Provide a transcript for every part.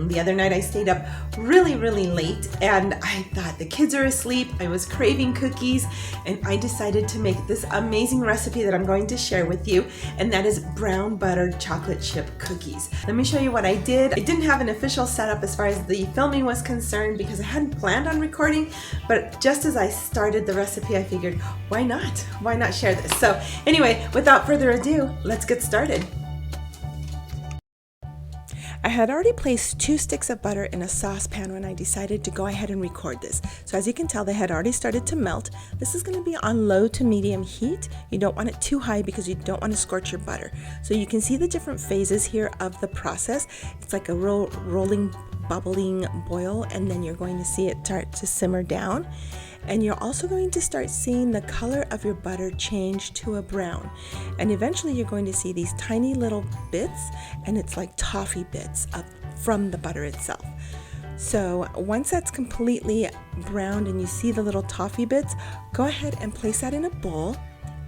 The other night I stayed up really late and I thought the kids are asleep. I was craving cookies and I decided to make this amazing recipe that I'm going to share with you, and that is brown buttered chocolate chip cookies. Let me show you what I did. I didn't have an official setup as far as the filming was concerned because I hadn't planned on recording, but just as I started the recipe I figured, why not? Why not share this? So anyway, without further ado, let's get started. I had already placed 2 sticks of butter in a saucepan when I decided to go ahead and record this. So as you can tell, they had already started to melt. This is going to be on low to medium heat. You don't want it too high because you don't want to scorch your butter. So you can see the different phases here of the process. It's like a rolling, bubbling boil, and then you're going to see it start to simmer down. And you're also going to start seeing the color of your butter change to a brown. And eventually you're going to see these tiny little bits, and it's like toffee bits from the butter itself. So once that's completely browned and you see the little toffee bits, go ahead and place that in a bowl.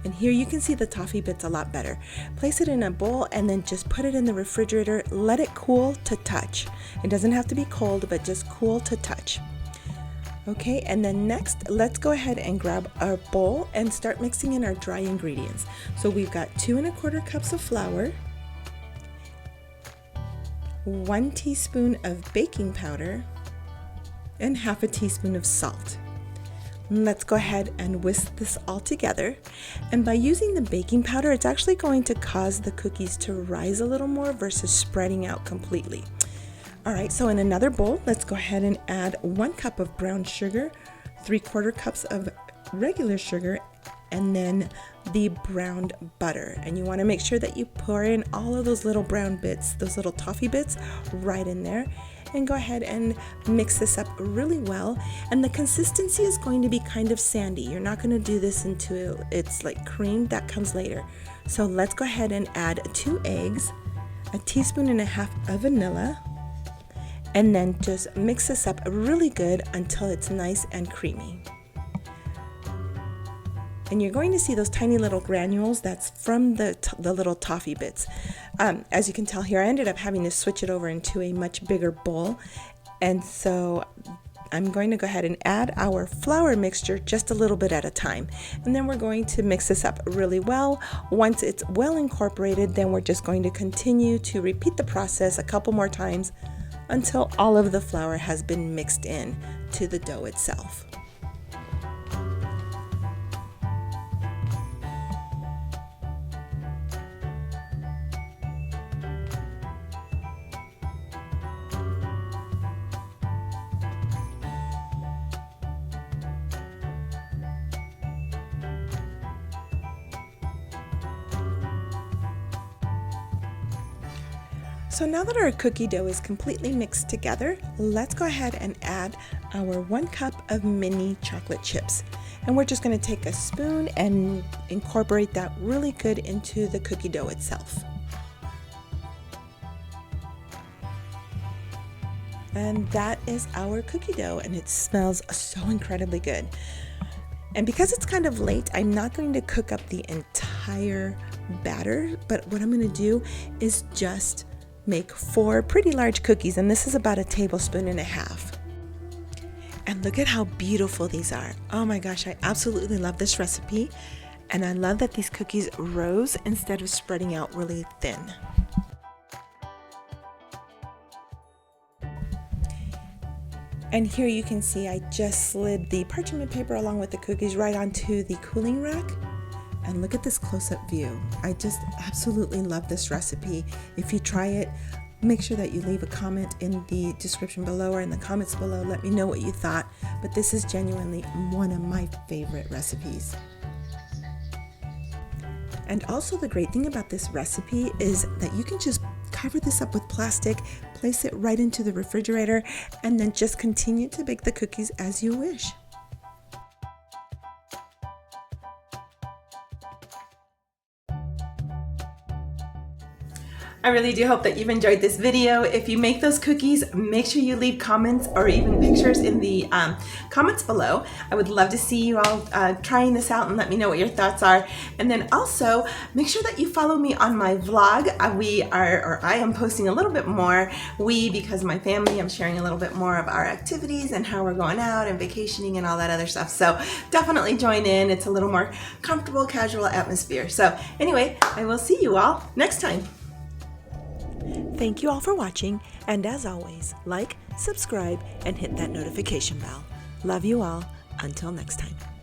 And here you can see the toffee bits a lot better. Place it in a bowl and then just put it in the refrigerator. Let it cool to touch. It doesn't have to be cold, but just cool to touch. Okay, and then next, let's go ahead and grab our bowl and start mixing in our dry ingredients. So we've got 2 1/4 cups of flour, 1 teaspoon of baking powder, and 1/2 teaspoon of salt. Let's go ahead and whisk this all together. And by using the baking powder, it's actually going to cause the cookies to rise a little more versus spreading out completely. Alright, so in another bowl, let's go ahead and add 1 cup of brown sugar, 3/4 cups of regular sugar, and then the browned butter. And you want to make sure that you pour in all of those little brown bits, those little toffee bits, right in there. And go ahead and mix this up really well. And the consistency is going to be kind of sandy. You're not going to do this until it's like cream. That comes later. So let's go ahead and add 2 eggs, 1.5 teaspoons of vanilla, and then just mix this up really good until it's nice and creamy. And you're going to see those tiny little granules. That's from the little toffee bits. As you can tell here, I ended up having to switch it over into a much bigger bowl. And so I'm going to go ahead and add our flour mixture just a little bit at a time. And then we're going to mix this up really well. Once it's well incorporated, then we're just going to continue to repeat the process a couple more times until all of the flour has been mixed in to the dough itself. So now that our cookie dough is completely mixed together, let's go ahead and add our 1 cup of mini chocolate chips. And we're just going to take a spoon and incorporate that really good into the cookie dough itself. And that is our cookie dough, and it smells so incredibly good. And because it's kind of late, I'm not going to cook up the entire batter, but what I'm going to do is just make 4 pretty large cookies, and this is about 1.5 tablespoons. And look at how beautiful these are. Oh my gosh, I absolutely love this recipe, and I love that these cookies rose instead of spreading out really thin. And here you can see I just slid the parchment paper along with the cookies right onto the cooling rack. And look at this close-up view. I just absolutely love this recipe. If you try it, make sure that you leave a comment in the description below or in the comments below. Let me know what you thought. But this is genuinely one of my favorite recipes. And also the great thing about this recipe is that you can just cover this up with plastic, place it right into the refrigerator, and then just continue to bake the cookies as you wish. I really do hope that you've enjoyed this video. If you make those cookies, make sure you leave comments or even pictures in the comments below. I would love to see you all trying this out and let me know what your thoughts are. And then also make sure that you follow me on my vlog. I am posting a little bit more. Because my family, I'm sharing a little bit more of our activities and how we're going out and vacationing and all that other stuff. So definitely join in. It's a little more comfortable, casual atmosphere. So anyway, I will see you all next time. Thank you all for watching, and as always, like, subscribe, and hit that notification bell. Love you all. Until next time.